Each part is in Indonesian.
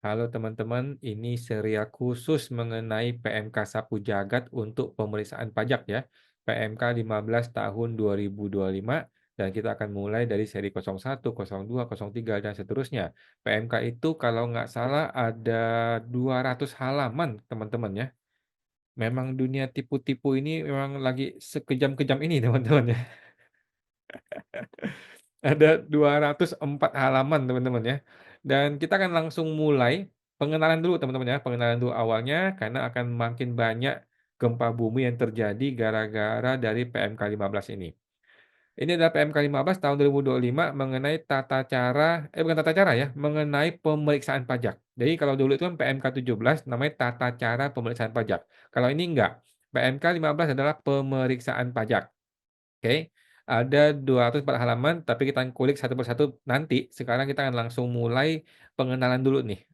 Halo teman-teman, ini serial khusus mengenai PMK Sapu Jagat untuk pemeriksaan pajak ya. PMK 15 tahun 2025 dan kita akan mulai dari seri 01, 02, 03 dan seterusnya. PMK itu kalau nggak salah ada 200 halaman teman-teman ya. Memang dunia tipu-tipu ini memang lagi sekejam-kejam ini teman-teman ya. Ada 204 halaman teman-teman ya. Dan kita akan langsung mulai pengenalan dulu teman-teman ya, pengenalan dulu awalnya karena akan makin banyak gempa bumi yang terjadi gara-gara dari PMK 15 ini. Ini adalah PMK 15 tahun 2025 mengenai tata cara bukan tata cara ya, mengenai pemeriksaan pajak. Jadi kalau dulu itu kan PMK 17 namanya tata cara pemeriksaan pajak. Kalau ini enggak, PMK 15 adalah pemeriksaan pajak. Oke, ada 204 halaman, tapi kita akan kulik satu persatu nanti. Sekarang kita akan langsung mulai pengenalan dulu nih,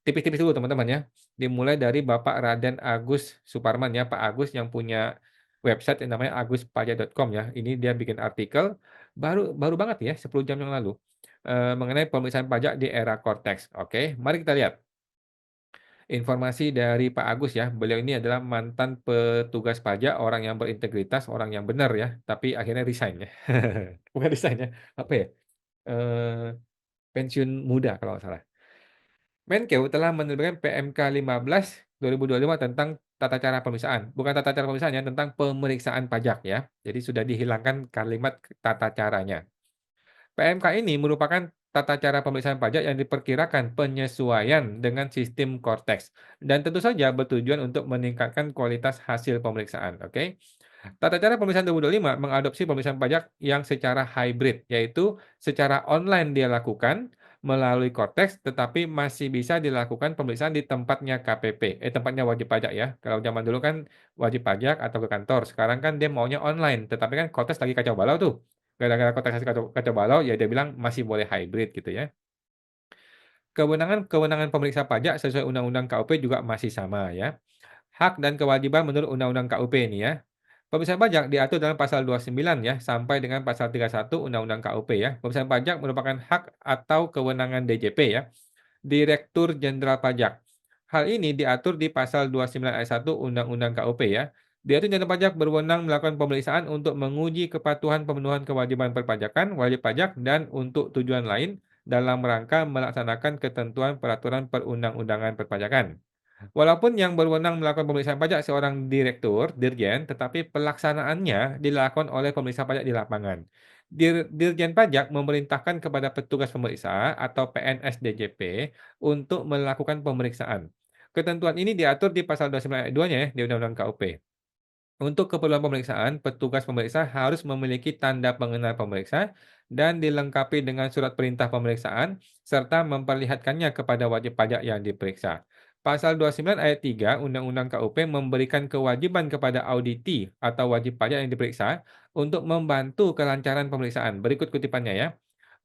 tipis-tipis dulu teman-teman ya. Dimulai dari Bapak Raden Agus Suparman ya, Pak Agus yang punya website yang namanya aguspajak.com ya. Ini dia bikin artikel baru baru banget ya, 10 jam yang lalu, mengenai pemeriksaan pajak di era Cortex. Oke, mari kita lihat. Informasi dari Pak Agus ya, beliau ini adalah mantan petugas pajak, orang yang berintegritas, orang yang benar ya, tapi akhirnya resign ya. Bukan resign ya, apa ya, eee, pensiun muda kalau nggak salah. Menkeu telah menerbitkan PMK 15 2025 tentang tata cara pemeriksaan, bukan tata cara pemeriksaan ya, tentang pemeriksaan pajak ya. Jadi sudah dihilangkan kalimat tata caranya. PMK ini merupakan tata cara pemeriksaan pajak yang diperkirakan penyesuaian dengan sistem Cortex dan tentu saja bertujuan untuk meningkatkan kualitas hasil pemeriksaan. Oke. Tata cara pemeriksaan 2025 mengadopsi pemeriksaan pajak yang secara hybrid, yaitu secara online dia lakukan melalui Cortex, tetapi masih bisa dilakukan pemeriksaan di tempatnya KPP, tempatnya wajib pajak ya. Kalau zaman dulu kan wajib pajak atau ke kantor, sekarang kan dia maunya online, tetapi kan Cortex lagi kacau balau tuh. Gara-gara Cortex kacau, kacau balau, ya dia bilang masih boleh hybrid gitu ya. Kewenangan pemeriksa pajak sesuai Undang-Undang KUP juga masih sama ya. Hak dan kewajiban menurut Undang-Undang KUP ini ya. Pemeriksaan pajak diatur dalam pasal 29 ya, sampai dengan pasal 31 Undang-Undang KUP ya. Pemeriksaan pajak merupakan hak atau kewenangan DJP ya, Direktur Jenderal Pajak. Hal ini diatur di pasal 29 ayat 1 Undang-Undang KUP ya. Direktur Jenderal Pajak berwenang melakukan pemeriksaan untuk menguji kepatuhan pemenuhan kewajiban perpajakan, wajib pajak, dan untuk tujuan lain dalam rangka melaksanakan ketentuan peraturan perundang-undangan perpajakan. Walaupun yang berwenang melakukan pemeriksaan pajak seorang direktur, dirjen, tetapi pelaksanaannya dilakukan oleh pemeriksa pajak di lapangan. Dirjen pajak memerintahkan kepada petugas pemeriksa atau PNS DJP untuk melakukan pemeriksaan. Ketentuan ini diatur di pasal 29 ayat 2-nya ya di Undang-Undang KUP. Untuk keperluan pemeriksaan, petugas pemeriksa harus memiliki tanda pengenal pemeriksa dan dilengkapi dengan surat perintah pemeriksaan serta memperlihatkannya kepada wajib pajak yang diperiksa. Pasal 29 ayat 3 Undang-Undang KUP memberikan kewajiban kepada auditi atau wajib pajak yang diperiksa untuk membantu kelancaran pemeriksaan. Berikut kutipannya ya.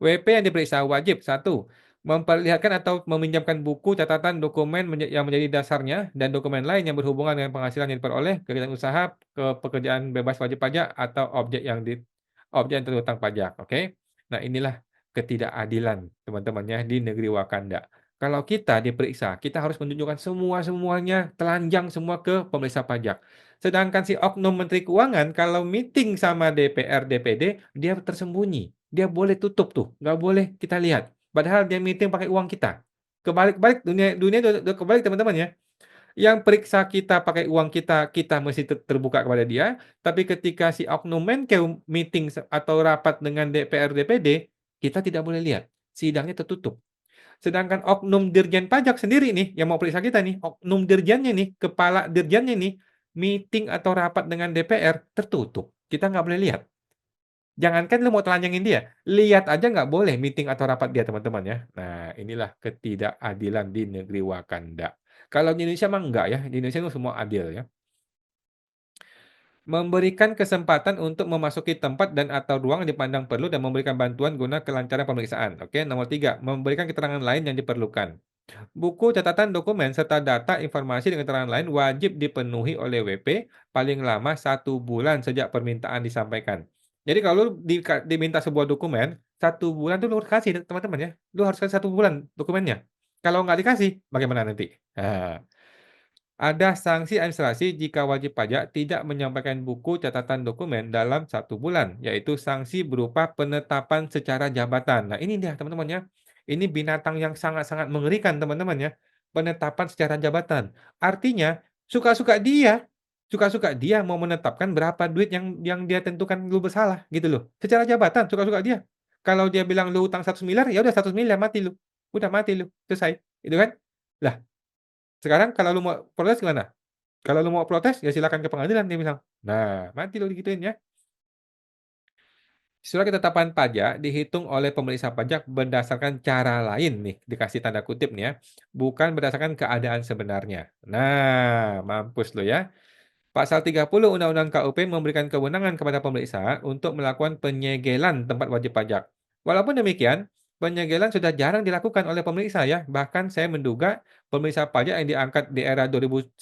WP yang diperiksa wajib satu, memperlihatkan atau meminjamkan buku, catatan, dokumen yang menjadi dasarnya dan dokumen lain yang berhubungan dengan penghasilan yang diperoleh, kegiatan usaha, pekerjaan bebas wajib pajak atau objek yang terhutang pajak, oke? Nah, inilah ketidakadilan teman-teman ya di negeri Wakanda. Kalau kita diperiksa, kita harus menunjukkan semuanya telanjang semua ke pemeriksa pajak. Sedangkan si oknum Menteri Keuangan kalau meeting sama DPR, DPD, dia tersembunyi. Dia boleh tutup tuh, nggak boleh kita lihat. Padahal dia meeting pakai uang kita. Kebalik-balik dunia dunia udah kebalik teman-teman ya. Yang periksa kita pakai uang kita, kita mesti terbuka kepada dia, tapi ketika si oknum Menkeu meeting atau rapat dengan DPR, DPD, kita tidak boleh lihat. Sidangnya tertutup. Sedangkan oknum dirjen pajak sendiri nih, yang mau periksa kita nih, oknum dirjennya nih, kepala dirjennya nih, meeting atau rapat dengan DPR tertutup. Kita nggak boleh lihat. Jangankan lu mau telanjangin dia, lihat aja nggak boleh meeting atau rapat dia teman-teman ya. Nah, inilah ketidakadilan di negeri Wakanda. Kalau di Indonesia mah enggak ya, di Indonesia itu semua adil ya. Memberikan kesempatan untuk memasuki tempat dan atau ruang yang dipandang perlu dan memberikan bantuan guna kelancaran pemeriksaan. Oke, nomor 3, memberikan keterangan lain yang diperlukan. Buku, catatan, dokumen, serta data informasi dengan keterangan lain wajib dipenuhi oleh WP paling lama 1 bulan sejak permintaan disampaikan. Jadi kalau lu diminta sebuah dokumen, 1 bulan tuh lu harus kasih teman-teman ya. Lu harus kasih 1 bulan dokumennya. Kalau nggak dikasih, bagaimana nanti? Nah, ada sanksi administrasi jika wajib pajak tidak menyampaikan buku catatan dokumen dalam 1 bulan, yaitu sanksi berupa penetapan secara jabatan. Nah, ini dia teman-teman ya. Ini binatang yang sangat-sangat mengerikan teman-teman ya. Penetapan secara jabatan. Artinya, suka-suka dia mau menetapkan berapa duit yang dia tentukan lu bersalah gitu loh. Secara jabatan, suka-suka dia. Kalau dia bilang lu utang 100 miliar, ya udah 100 miliar mati lu. Udah mati lu, selesai. Gitu kan? Lah, sekarang kalau lu mau protes gimana? Kalau lu mau protes, ya silakan ke pengadilan dia bilang. Nah, mati lu digituin ya. Surat ketetapan pajak dihitung oleh pemeriksa pajak berdasarkan cara lain nih, dikasih tanda kutip nih ya, bukan berdasarkan keadaan sebenarnya. Nah, mampus lu ya. Pasal 30 Undang-Undang KUP memberikan kewenangan kepada pemeriksa untuk melakukan penyegelan tempat wajib pajak. Walaupun demikian, penyegelan sudah jarang dilakukan oleh pemeriksa ya. Bahkan saya menduga pemeriksa pajak yang diangkat di era 2010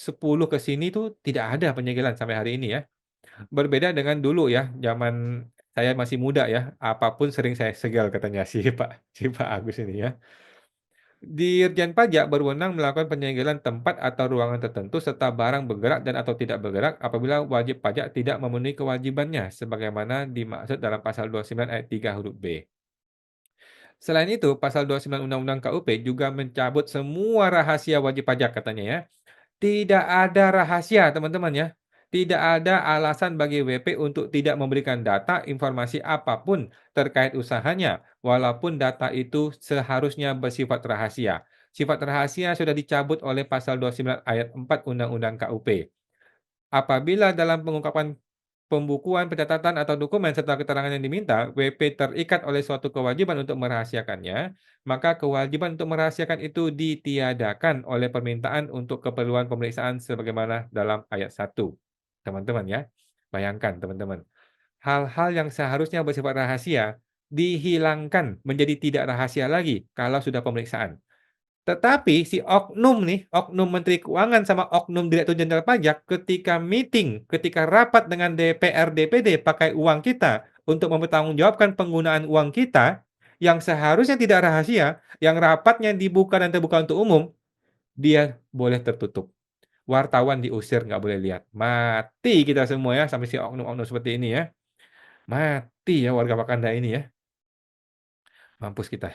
ke sini tuh tidak ada penyegelan sampai hari ini ya. Berbeda dengan dulu ya, zaman saya masih muda ya, apapun sering saya segel katanya si Pak Agus ini ya. Dirjen Pajak berwenang melakukan penyegelan tempat atau ruangan tertentu serta barang bergerak dan atau tidak bergerak apabila wajib pajak tidak memenuhi kewajibannya sebagaimana dimaksud dalam pasal 29 ayat 3 huruf B. Selain itu, pasal 29 Undang-Undang KUP juga mencabut semua rahasia wajib pajak katanya ya. Tidak ada rahasia, teman-teman ya. Tidak ada alasan bagi WP untuk tidak memberikan data, informasi apapun terkait usahanya, walaupun data itu seharusnya bersifat rahasia. Sifat rahasia sudah dicabut oleh pasal 29 ayat 4 Undang-Undang KUP. Apabila dalam pengungkapan pembukuan, pencatatan, atau dokumen serta keterangan yang diminta, WP terikat oleh suatu kewajiban untuk merahasiakannya, maka kewajiban untuk merahasiakan itu ditiadakan oleh permintaan untuk keperluan pemeriksaan sebagaimana dalam ayat 1. Teman-teman ya, bayangkan teman-teman, hal-hal yang seharusnya bersifat rahasia dihilangkan menjadi tidak rahasia lagi kalau sudah pemeriksaan. Tetapi si oknum nih, oknum Menteri Keuangan sama oknum Direktur Jenderal Pajak ketika meeting, ketika rapat dengan DPR, DPD pakai uang kita untuk mempertanggungjawabkan penggunaan uang kita yang seharusnya tidak rahasia, yang rapatnya dibuka dan terbuka untuk umum, dia boleh tertutup. Wartawan diusir, nggak boleh lihat. Mati kita semua ya, sampai si oknum-oknum seperti ini ya. Mati ya warga Wakanda ini ya. Mampus kita.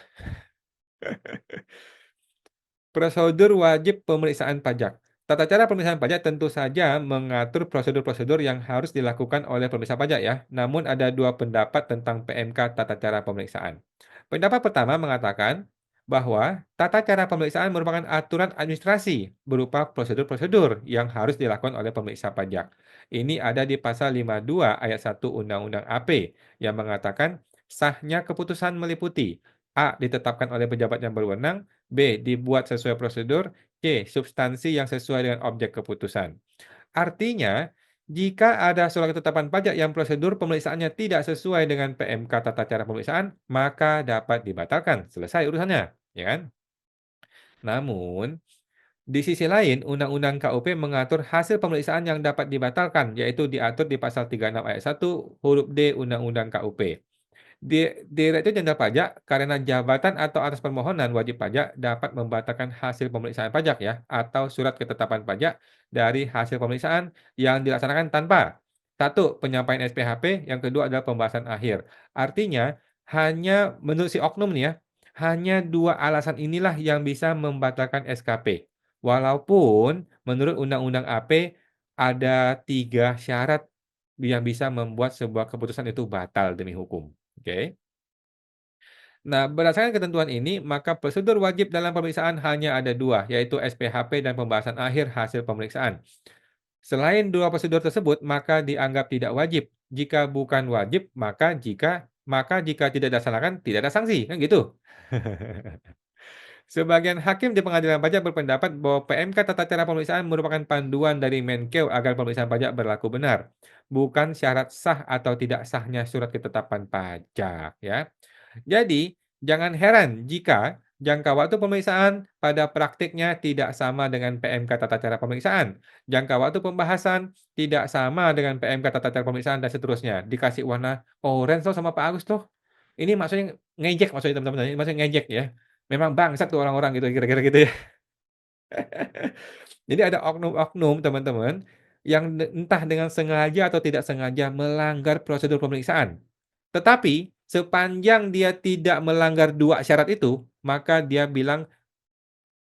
Prosedur wajib pemeriksaan pajak. Tata cara pemeriksaan pajak tentu saja mengatur prosedur-prosedur yang harus dilakukan oleh pemeriksa pajak ya. Namun ada dua pendapat tentang PMK tata cara pemeriksaan. Pendapat pertama mengatakan bahwa tata cara pemeriksaan merupakan aturan administrasi berupa prosedur-prosedur yang harus dilakukan oleh pemeriksa pajak. Ini ada di pasal 52 ayat 1 Undang-Undang AP yang mengatakan sahnya keputusan meliputi A. Ditetapkan oleh pejabat yang berwenang, B. Dibuat sesuai prosedur. C. Substansi yang sesuai dengan objek keputusan. Artinya, jika ada surat ketetapan pajak yang prosedur pemeriksaannya tidak sesuai dengan PMK tata cara pemeriksaan, maka dapat dibatalkan. Selesai urusannya, ya kan? Namun, di sisi lain, Undang-Undang KUP mengatur hasil pemeriksaan yang dapat dibatalkan, yaitu diatur di pasal 36 ayat 1 huruf D Undang-Undang KUP. Direktur Jenderal Pajak karena jabatan atau atas permohonan wajib pajak dapat membatalkan hasil pemeriksaan pajak ya atau surat ketetapan pajak dari hasil pemeriksaan yang dilaksanakan tanpa satu penyampaian SPHP, yang kedua adalah pembahasan akhir. Artinya hanya menurut si oknum nih ya, hanya dua alasan inilah yang bisa membatalkan SKP. Walaupun menurut Undang-Undang AP ada 3 syarat yang bisa membuat sebuah keputusan itu batal demi hukum. Oke. Nah, berdasarkan ketentuan ini, maka prosedur wajib dalam pemeriksaan hanya ada dua, yaitu SPHP dan pembahasan akhir hasil pemeriksaan. Selain dua prosedur tersebut, maka dianggap tidak wajib. Jika bukan wajib, maka jika tidak dilaksanakan, tidak ada sanksi, kan gitu. Sebagian hakim di pengadilan pajak berpendapat bahwa PMK tata cara pemeriksaan merupakan panduan dari Menkeu agar pemeriksaan pajak berlaku benar, bukan syarat sah atau tidak sahnya surat ketetapan pajak, ya. Jadi, jangan heran jika jangka waktu pemeriksaan pada praktiknya tidak sama dengan PMK tata cara pemeriksaan. Jangka waktu pembahasan tidak sama dengan PMK tata cara pemeriksaan dan seterusnya. Dikasih warna orange tuh sama Pak Agus tuh. Ini maksudnya ngejek maksudnya teman-teman, ini maksudnya ngejek ya. memang bangsat tuh orang-orang gitu, kira-kira gitu ya. Jadi ada oknum-oknum teman-teman, yang entah dengan sengaja atau tidak sengaja melanggar prosedur pemeriksaan. Tetapi, sepanjang dia tidak melanggar 2 syarat itu, maka dia bilang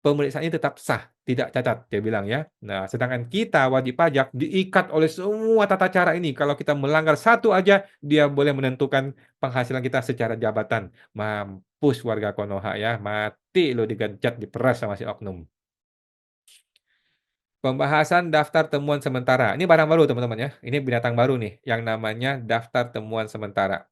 pemeriksaan ini tetap sah, tidak cacat, dia bilang ya. Nah, sedangkan kita wajib pajak diikat oleh semua tata cara ini. Kalau kita melanggar satu aja, dia boleh menentukan penghasilan kita secara jabatan. Mampus warga Konoha ya, mati lo digenjot, diperas sama si oknum. Pembahasan daftar temuan sementara. Ini barang baru teman-teman ya. Ini binatang baru nih, yang namanya daftar temuan sementara.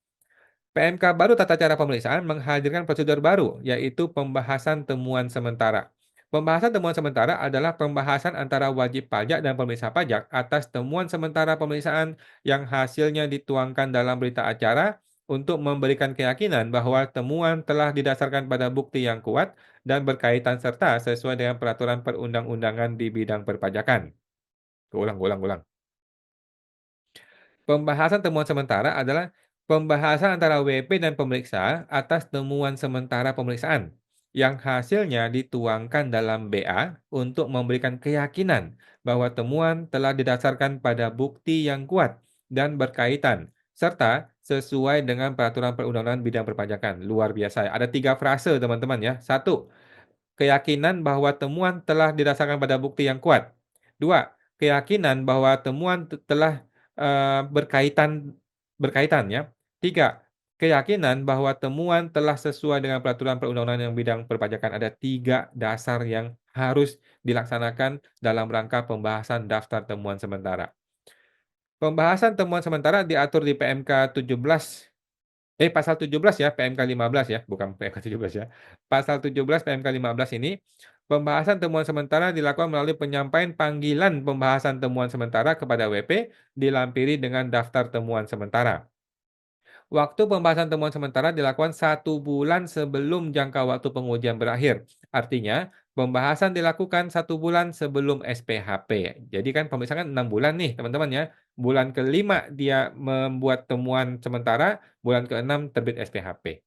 PMK baru tata cara pemeriksaan menghadirkan prosedur baru, yaitu pembahasan temuan sementara. Pembahasan temuan sementara adalah pembahasan antara wajib pajak dan pemeriksa pajak atas temuan sementara pemeriksaan yang hasilnya dituangkan dalam berita acara untuk memberikan keyakinan bahwa temuan telah didasarkan pada bukti yang kuat dan berkaitan serta sesuai dengan peraturan perundang-undangan di bidang perpajakan. Ulang, ulang, ulang. Pembahasan temuan sementara adalah pembahasan antara WP dan pemeriksa atas temuan sementara pemeriksaan yang hasilnya dituangkan dalam BA untuk memberikan keyakinan bahwa temuan telah didasarkan pada bukti yang kuat dan berkaitan serta sesuai dengan peraturan perundang-undangan bidang perpajakan. Luar biasa. Ada 3 frase teman-teman ya. Satu, keyakinan bahwa temuan telah didasarkan pada bukti yang kuat. 2, keyakinan bahwa temuan telah, berkaitan berkaitan ya. 3, keyakinan bahwa temuan telah sesuai dengan peraturan perundang-undangan yang bidang perpajakan. Ada 3 dasar yang harus dilaksanakan dalam rangka pembahasan daftar temuan sementara. Pembahasan temuan sementara diatur di PMK 17 pasal 17 ya, PMK 15 ya, bukan PMK 17 ya. Pasal 17 PMK 15 ini, pembahasan temuan sementara dilakukan melalui penyampaian panggilan pembahasan temuan sementara kepada WP, dilampiri dengan daftar temuan sementara. Waktu pembahasan temuan sementara dilakukan 1 bulan sebelum jangka waktu pengujian berakhir. Artinya, pembahasan dilakukan 1 bulan sebelum SPHP. Jadi kan pemeriksaan kan 6 bulan nih teman-teman ya. Bulan kelima dia membuat temuan sementara, bulan keenam terbit SPHP.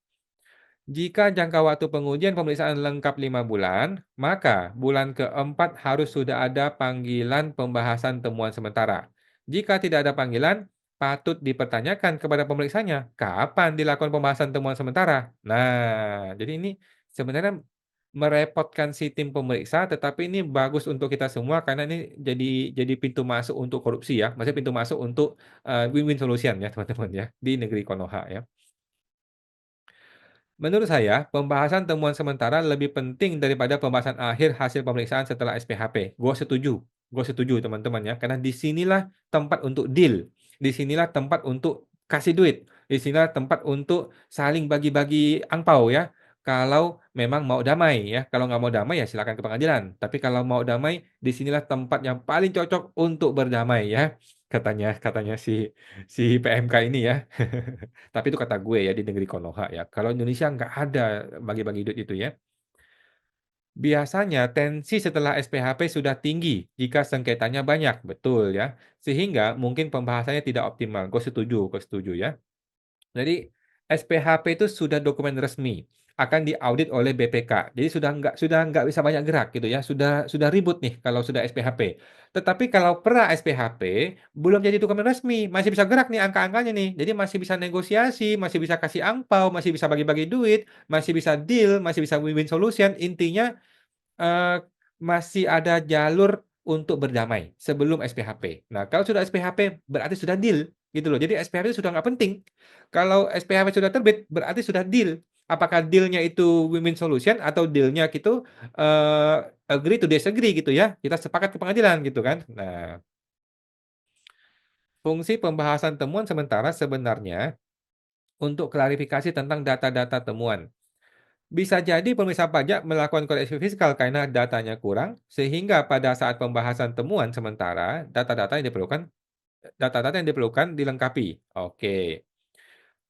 Jika jangka waktu pengujian pemeriksaan lengkap 5 bulan, maka bulan keempat harus sudah ada panggilan pembahasan temuan sementara. Jika tidak ada panggilan, patut dipertanyakan kepada pemeriksanya, kapan dilakukan pembahasan temuan sementara. Nah, jadi ini sebenarnya merepotkan si tim pemeriksa, tetapi ini bagus untuk kita semua karena ini jadi pintu masuk untuk korupsi ya, maksudnya pintu masuk untuk win-win solution ya teman-teman ya di negeri Konoha ya. Menurut saya, pembahasan temuan sementara lebih penting daripada pembahasan akhir hasil pemeriksaan setelah SPHP. Gue setuju teman-teman ya, karena di sinilah tempat untuk deal, di sinilah tempat untuk kasih duit, di sinilah tempat untuk saling bagi-bagi angpau ya. Kalau memang mau damai ya, kalau nggak mau damai ya silakan ke pengadilan. Tapi kalau mau damai, di sinilah tempat yang paling cocok untuk berdamai ya, katanya katanya si PMK ini ya. Tapi itu kata gue ya di negeri Konoha ya. Kalau Indonesia nggak ada bagi-bagi duit itu ya. Biasanya tensi setelah SPHP sudah tinggi jika sengketanya banyak, betul ya. Sehingga mungkin pembahasannya tidak optimal. Gue setuju ya. Jadi SPHP itu sudah dokumen resmi, akan diaudit oleh BPK. Jadi sudah nggak bisa banyak gerak gitu ya, sudah ribut nih kalau sudah SPHP. Tetapi kalau pra SPHP belum jadi dokumen resmi, masih bisa gerak nih angka-angkanya nih. Jadi masih bisa negosiasi, masih bisa kasih angpau, masih bisa bagi-bagi duit, masih bisa deal, masih bisa win-win solution. Intinya masih ada jalur untuk berdamai sebelum SPHP. Nah, kalau sudah SPHP berarti sudah deal, gitu loh. Jadi SPHP sudah nggak penting. Kalau SPHP sudah terbit berarti sudah deal. Apakah deal-nya itu win-win solution atau deal-nya gitu, agree to disagree gitu ya, kita sepakat ke pengadilan gitu kan. Nah, fungsi pembahasan temuan sementara sebenarnya untuk klarifikasi tentang data-data temuan. Bisa jadi pemirsa pajak melakukan koreksi fiskal karena datanya kurang, sehingga pada saat pembahasan temuan sementara, data-data yang diperlukan dilengkapi. Oke.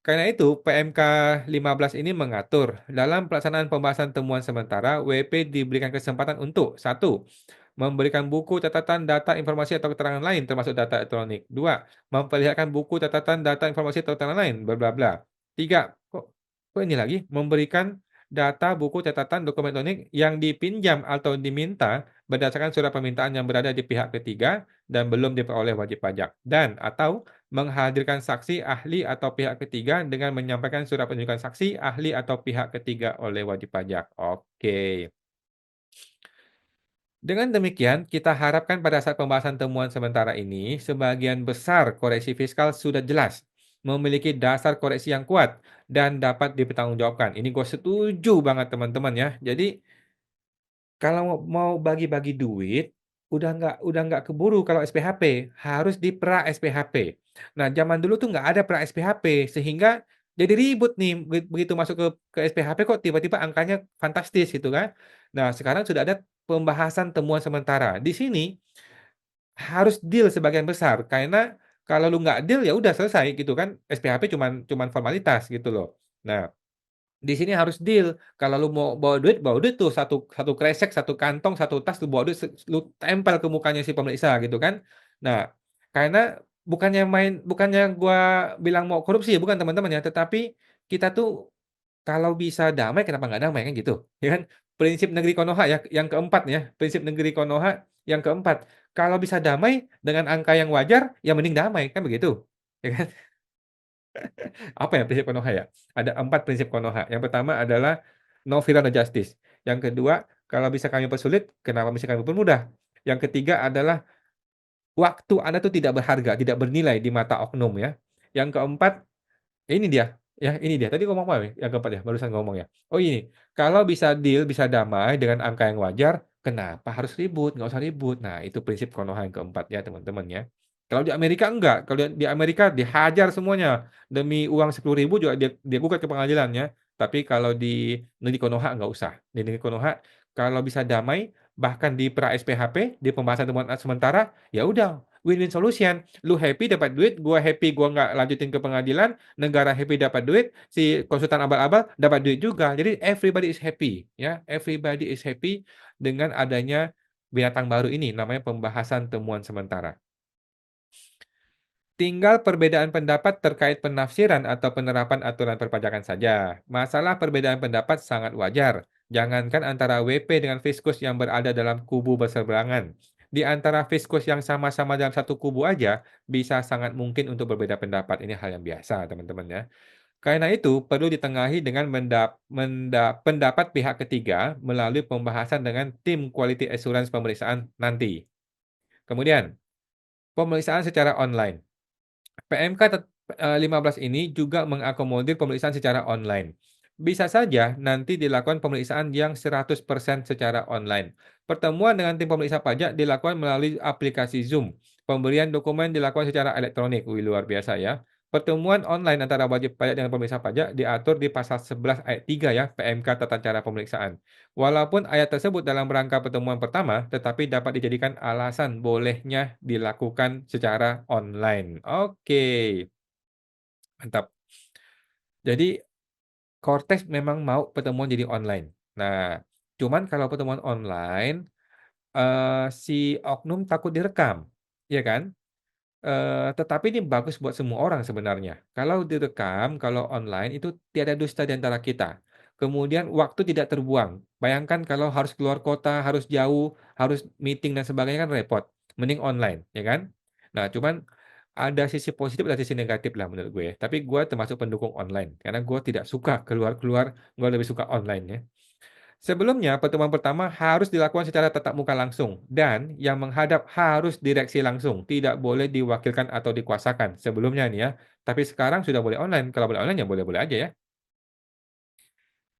Karena itu, PMK 15 ini mengatur, dalam pelaksanaan pembahasan temuan sementara, WP diberikan kesempatan untuk: 1, memberikan buku catatan data informasi atau keterangan lain termasuk data elektronik. 2, memperlihatkan buku catatan data informasi atau keterangan lain, bla bla bla. 3, kok ini lagi? Memberikan data, buku, catatan, dokumen elektronik yang dipinjam atau diminta berdasarkan surat permintaan yang berada di pihak ketiga dan belum diperoleh wajib pajak, dan atau menghadirkan saksi, ahli, atau pihak ketiga dengan menyampaikan surat penunjukan saksi, ahli, atau pihak ketiga oleh wajib pajak. Oke. Dengan demikian, kita harapkan pada saat pembahasan temuan sementara ini, sebagian besar koreksi fiskal sudah jelas, memiliki dasar koreksi yang kuat, dan dapat dipertanggungjawabkan. Ini gue setuju banget teman-teman ya. Jadi, kalau mau bagi-bagi duit, udah nggak keburu kalau SPHP, harus di-pra SPHP. Nah, zaman dulu tuh nggak ada pra SPHP, sehingga jadi ribut nih, begitu masuk ke SPHP kok tiba-tiba angkanya fantastis gitu kan. Nah, sekarang sudah ada pembahasan temuan sementara. Di sini harus deal sebagian besar, karena kalau lu nggak deal, ya udah selesai gitu kan, SPHP cuman formalitas gitu loh. Nah, di sini harus deal. Kalau lu mau bawa duit tuh satu satu kresek, satu kantong, satu tas lu bawa duit lu tempel ke mukanya si pemeriksa gitu kan. Nah, karena bukannya gua bilang mau korupsi ya, bukan teman-teman ya, tetapi kita tuh kalau bisa damai kenapa nggak damai kan gitu, ya kan? Prinsip negeri Konoha ya, yang keempat ya, prinsip negeri Konoha yang keempat. Kalau bisa damai dengan angka yang wajar, ya mending damai, kan begitu, ya kan? Apa ya prinsip Konoha ya? Ada 4 prinsip Konoha. Yang pertama adalah no viral, no justice. Yang kedua, kalau bisa kami persulit, kenapa mesti kami permudah? Yang ketiga adalah waktu Anda tuh tidak berharga, tidak bernilai di mata oknum ya. Yang keempat, ini dia, ya ini dia. Tadi ngomong apa ya? Yang keempat ya, barusan ngomong ya? Oh ini, kalau bisa deal, bisa damai dengan angka yang wajar, kenapa harus ribut? Nggak usah ribut. Nah, itu prinsip Konoha yang keempat ya teman-teman ya. Kalau di Amerika enggak, kalau di Amerika dihajar semuanya. Demi uang 10.000 juga dia gugat ke pengadilan ya. Tapi kalau di negeri Konoha enggak usah. Di negeri Konoha kalau bisa damai, bahkan di pra SPHP, di pembahasan temuan sementara, ya udah win-win solution. Lu happy dapat duit, gua happy gua nggak lanjutin ke pengadilan, negara happy dapat duit, si konsultan abal-abal dapat duit juga. Jadi everybody is happy, ya. Everybody is happy dengan adanya binatang baru ini, namanya pembahasan temuan sementara. Tinggal perbedaan pendapat terkait penafsiran atau penerapan aturan perpajakan saja. Masalah perbedaan pendapat sangat wajar. Jangankan antara WP dengan Fiskus yang berada dalam kubu berseberangan. Di antara Fiskus yang sama-sama dalam satu kubu aja, bisa sangat mungkin untuk berbeda pendapat. Ini hal yang biasa, teman-teman ya. Karena itu, perlu ditengahi dengan pendapat pihak ketiga melalui pembahasan dengan tim quality assurance pemeriksaan nanti. Kemudian, pemeriksaan secara online. PMK 15 ini juga mengakomodir pemeriksaan secara online. Bisa saja nanti dilakukan pemeriksaan yang 100% secara online. Pertemuan dengan tim pemeriksa pajak dilakukan melalui aplikasi Zoom. Pemberian dokumen dilakukan secara elektronik. Wih, luar biasa ya. Pertemuan online antara wajib pajak dengan pemeriksa pajak diatur di pasal 11 ayat 3 ya, PMK Tata Cara Pemeriksaan. Walaupun ayat tersebut dalam rangka pertemuan pertama, tetapi dapat dijadikan alasan bolehnya dilakukan secara online. Oke, mantap. Jadi Cortex memang mau pertemuan jadi online. Nah, cuman kalau pertemuan online, si oknum takut direkam, ya kan? Tetapi ini bagus buat semua orang sebenarnya. Kalau direkam, kalau online itu tiada dusta di antara kita. Kemudian waktu tidak terbuang. Bayangkan kalau harus keluar kota, harus jauh, harus meeting dan sebagainya kan repot. Mending online, ya kan? Nah, cuman ada sisi positif dan sisi negatif lah menurut gue. Tapi gue termasuk pendukung online. Karena gue tidak suka keluar-keluar, gue lebih suka online ya. Sebelumnya, pertemuan pertama harus dilakukan secara tatap muka langsung dan yang menghadap harus direksi langsung, tidak boleh diwakilkan atau dikuasakan. Sebelumnya nih ya, tapi sekarang sudah boleh online. Kalau boleh online ya boleh-boleh aja ya.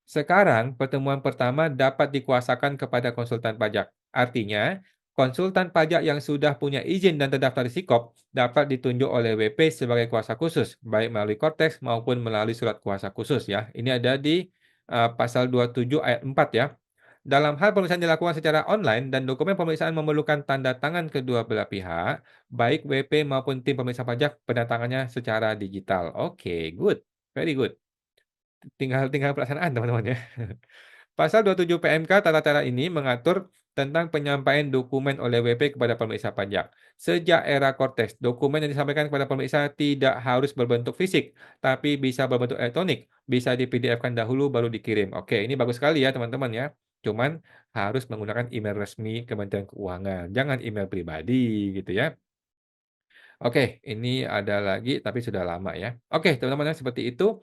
Sekarang, pertemuan pertama dapat dikuasakan kepada konsultan pajak. Artinya, konsultan pajak yang sudah punya izin dan terdaftar di Sikop dapat ditunjuk oleh WP sebagai kuasa khusus, baik melalui Korteks maupun melalui surat kuasa khusus ya. Ini ada di pasal 27 ayat 4 ya. Dalam hal pemeriksaan dilakukan secara online dan dokumen pemeriksaan memerlukan tanda tangan kedua belah pihak, baik WP maupun tim pemeriksa pajak pendatangannya secara digital. Oke, good. Very good. Tinggal tinggal pelaksanaan teman-teman ya. Pasal 27 PMK tata cara ini mengatur tentang penyampaian dokumen oleh WP kepada pemeriksa pajak. Sejak era Cortes, dokumen yang disampaikan kepada pemeriksa tidak harus berbentuk fisik, tapi bisa berbentuk elektronik, bisa di PDF-kan dahulu baru dikirim. Oke, ini bagus sekali ya teman-teman ya. Cuman harus menggunakan email resmi Kementerian Keuangan, jangan email pribadi gitu ya. Oke, ini ada lagi tapi sudah lama ya. Oke, teman-teman ya seperti itu.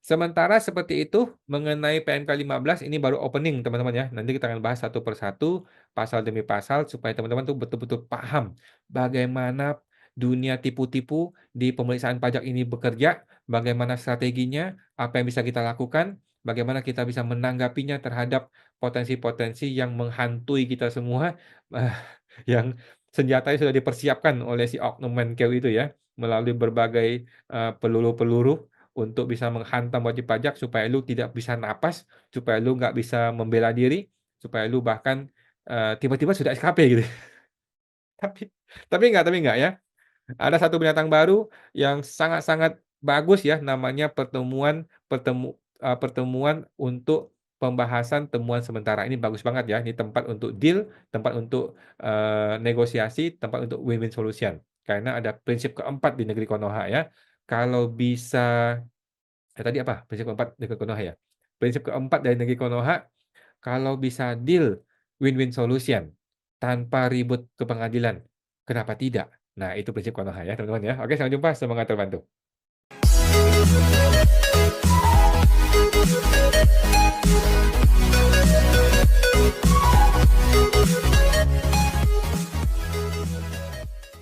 Sementara seperti itu mengenai PMK 15 ini baru opening teman-teman ya. Nanti kita akan bahas satu persatu, pasal demi pasal supaya teman-teman tuh betul-betul paham bagaimana dunia tipu-tipu di pemeriksaan pajak ini bekerja, bagaimana strateginya, apa yang bisa kita lakukan, bagaimana kita bisa menanggapinya terhadap potensi-potensi yang menghantui kita semua, eh, yang senjatanya sudah dipersiapkan oleh si oknum Menkeu itu ya, melalui berbagai, peluru-peluru untuk bisa menghantam wajib pajak supaya lu tidak bisa napas, supaya lu nggak bisa membela diri, supaya lu bahkan, tiba-tiba sudah SKP gitu. Tapi tapi enggak ya. Ada satu binatang baru yang sangat-sangat bagus ya, namanya pertemuan untuk pembahasan temuan sementara. Ini bagus banget ya, ini tempat untuk deal, tempat untuk, negosiasi, tempat untuk win-win solution. Karena ada prinsip keempat di negeri Konoha ya, kalau bisa tadi apa? Prinsip keempat negeri Konoha ya? Prinsip keempat dari negeri Konoha, kalau bisa deal win-win solution tanpa ribut ke pengadilan, kenapa tidak? Nah, itu prinsip Konoha ya, teman-teman ya. Oke, sampai jumpa, semoga terbantu.